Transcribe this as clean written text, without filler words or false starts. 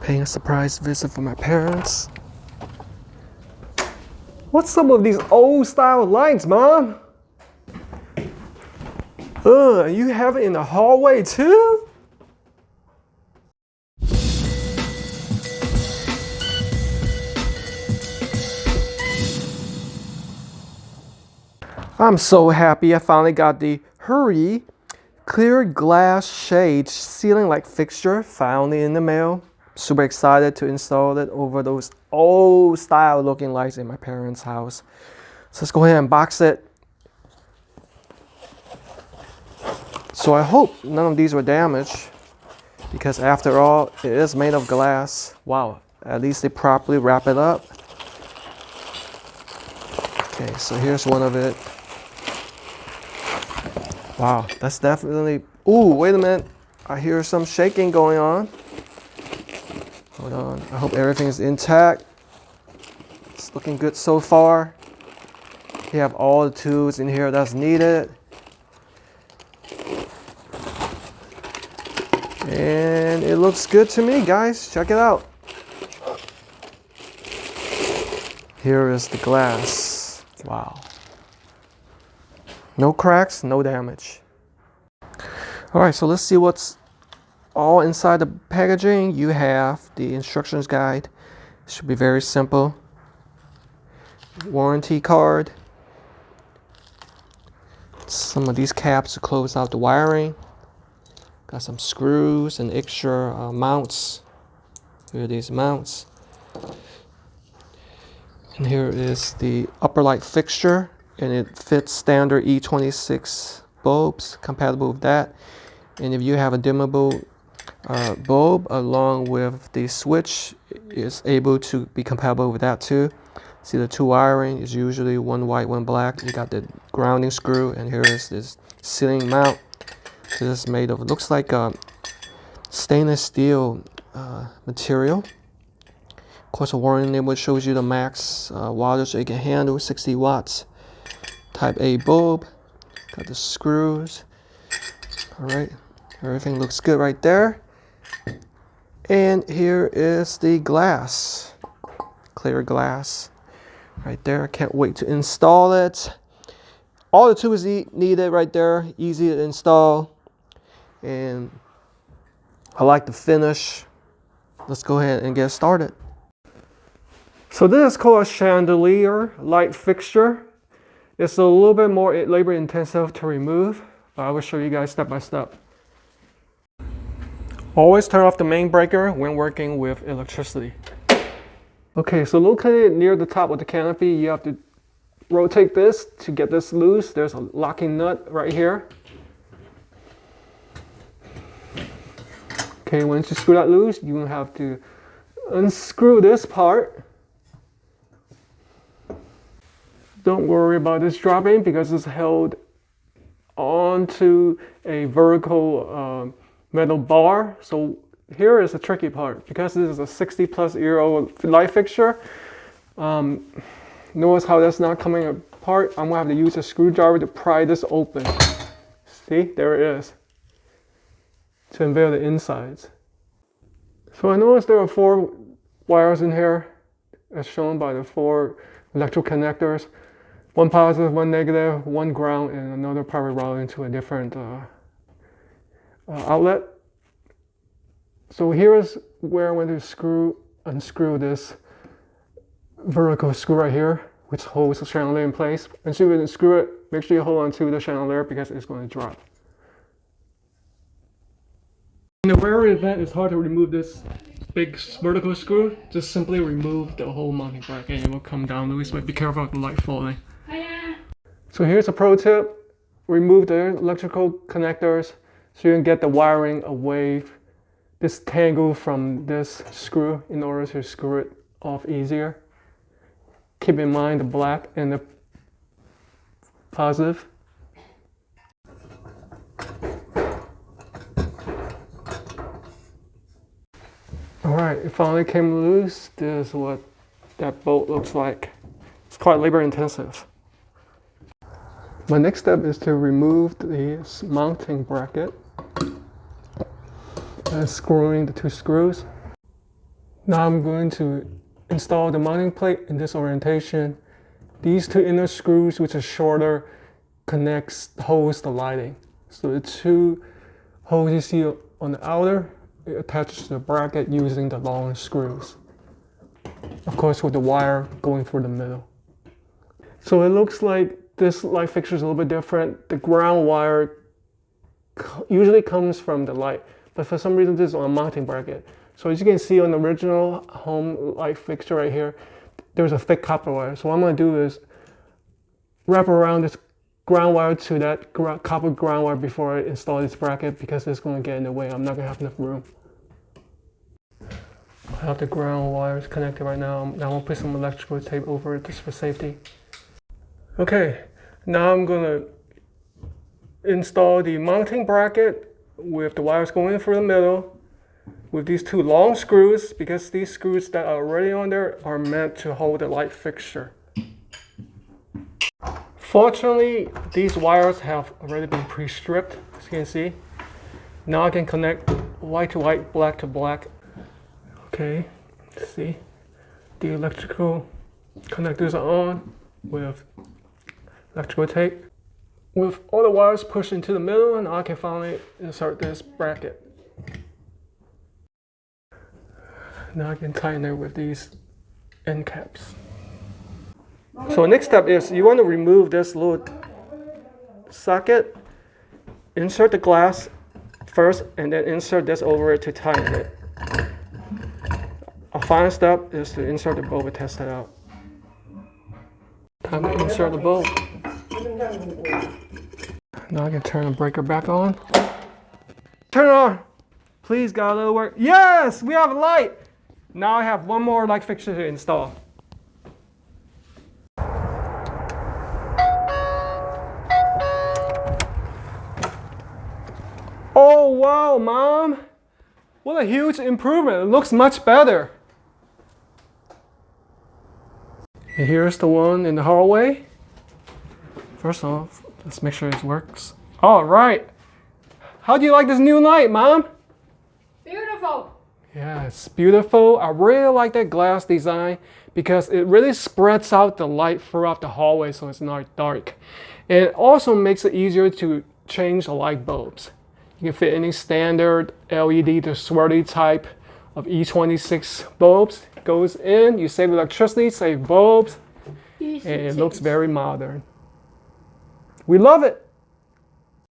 Paying a surprise visit for my parents. What's some of these old style lights, Mom? You have it in the hallway too? I'm so happy I finally got the Huryee clear glass shade ceiling light fixture finally in the mail. Super excited to install it over those old style looking lights in my parents' house. So let's go ahead and box it. So I hope none of these were damaged, because after all, it is made of glass. Wow, at least they properly wrap it up. Okay, so here's one of it. Wow, that's definitely, ooh, wait a minute. I hear some shaking going on. Hold on, I hope everything is intact. It's looking good so far. You have all the tools in here that's needed. And it looks good to me, guys. Check it out. Here is the glass. Wow. No cracks, no damage. All right, so let's see what's all inside the packaging. You have the instructions guide. It should be very simple. Warranty card. Some of these caps to close out the wiring. Got some screws and extra mounts. Here are these mounts. And here is the upper light fixture, and it fits standard E26 bulbs, compatible with that. And if you have a dimmable bulb along with the switch, is able to be compatible with that too. See, the two wiring is usually one white, one black. You got the grounding screw, and here is this ceiling mount. This is made of, looks like a stainless steel material. Of course, a warning label shows you the max wattage so it can handle 60 watts. Type A bulb. Got the screws. All right, everything looks good right there. And here is the glass, clear glass right there. Can't wait to install it. All the tools needed right there, easy to install. And I like the finish. Let's go ahead and get started. So this is called a chandelier light fixture. It's a little bit more labor intensive to remove, but I will show you guys step by step. Always turn off the main breaker when working with electricity. Okay, so located near the top of the canopy, you have to rotate this to get this loose. There's a locking nut right here. Okay, once you screw that loose, you will have to unscrew this part. Don't worry about this dropping because it's held onto a vertical metal bar. So here is the tricky part. Because this is a 60-plus-year-old light fixture, notice how that's not coming apart. I'm gonna have to use a screwdriver to pry this open. See, there it is, to unveil the insides. So I noticed there are 4 wires in here, as shown by the 4 electrical connectors. 1 positive, 1 negative, 1 ground, and another power route into a different outlet. So here is where I want to unscrew this vertical screw right here, which holds the chandelier in place. Once you unscrew it, make sure you hold on to the chandelier because it's going to drop. In the rare event it's hard to remove this big vertical screw, just simply remove the whole mounting bracket and it will come down loose, but be careful of the light falling. So here's a pro tip. Remove the electrical connectors so you can get the wiring away, disentangle from this screw in order to screw it off easier. Keep in mind the black and the positive. Alright, it finally came loose. This is what that bolt looks like. It's quite labor intensive. My next step is to remove the mounting bracket and screwing the 2 screws. Now I'm going to install the mounting plate in this orientation. These two inner screws, which are shorter, holds the lighting. So the two holes you see on the outer, it attaches to the bracket using the long screws. Of course, with the wire going through the middle. So it looks like this light fixture is a little bit different. The ground wire usually comes from the light, but for some reason this is on a mounting bracket. So as you can see on the original home light fixture right here, there's a thick copper wire. So what I'm going to do is wrap around this ground wire to that copper ground wire before I install this bracket, because it's going to get in the way. I'm not going to have enough room. I have the ground wires connected right now. Now I'm going to put some electrical tape over it just for safety. Okay, now I'm going to install the mounting bracket with the wires going through the middle with these two long screws, because these screws that are already on there are meant to hold the light fixture. Fortunately, these wires have already been pre-stripped, as you can see. Now I can connect white to white, black to black. Okay, let's see. The electrical connectors are on with electrical tape. With all the wires pushed into the middle, and I can finally insert this bracket. Now I can tighten it with these end caps. So the next step is you want to remove this little socket, insert the glass first, and then insert this over it to tighten it. Our final step is to insert the bulb and test it out. Time to insert the bulb. Now I can turn the breaker back on. Turn it on! Please, got a little work. Yes! We have a light! Now I have one more light fixture to install. Oh wow, Mom! What a huge improvement. It looks much better. And here's the one in the hallway. First off, let's make sure it works. All right. How do you like this new light, Mom? Beautiful. Yeah, it's beautiful. I really like that glass design because it really spreads out the light throughout the hallway so it's not dark. And it also makes it easier to change the light bulbs. You can fit any standard LED to swirly type of E26 bulbs. Goes in, you save electricity, save bulbs, and it looks very modern. We love it.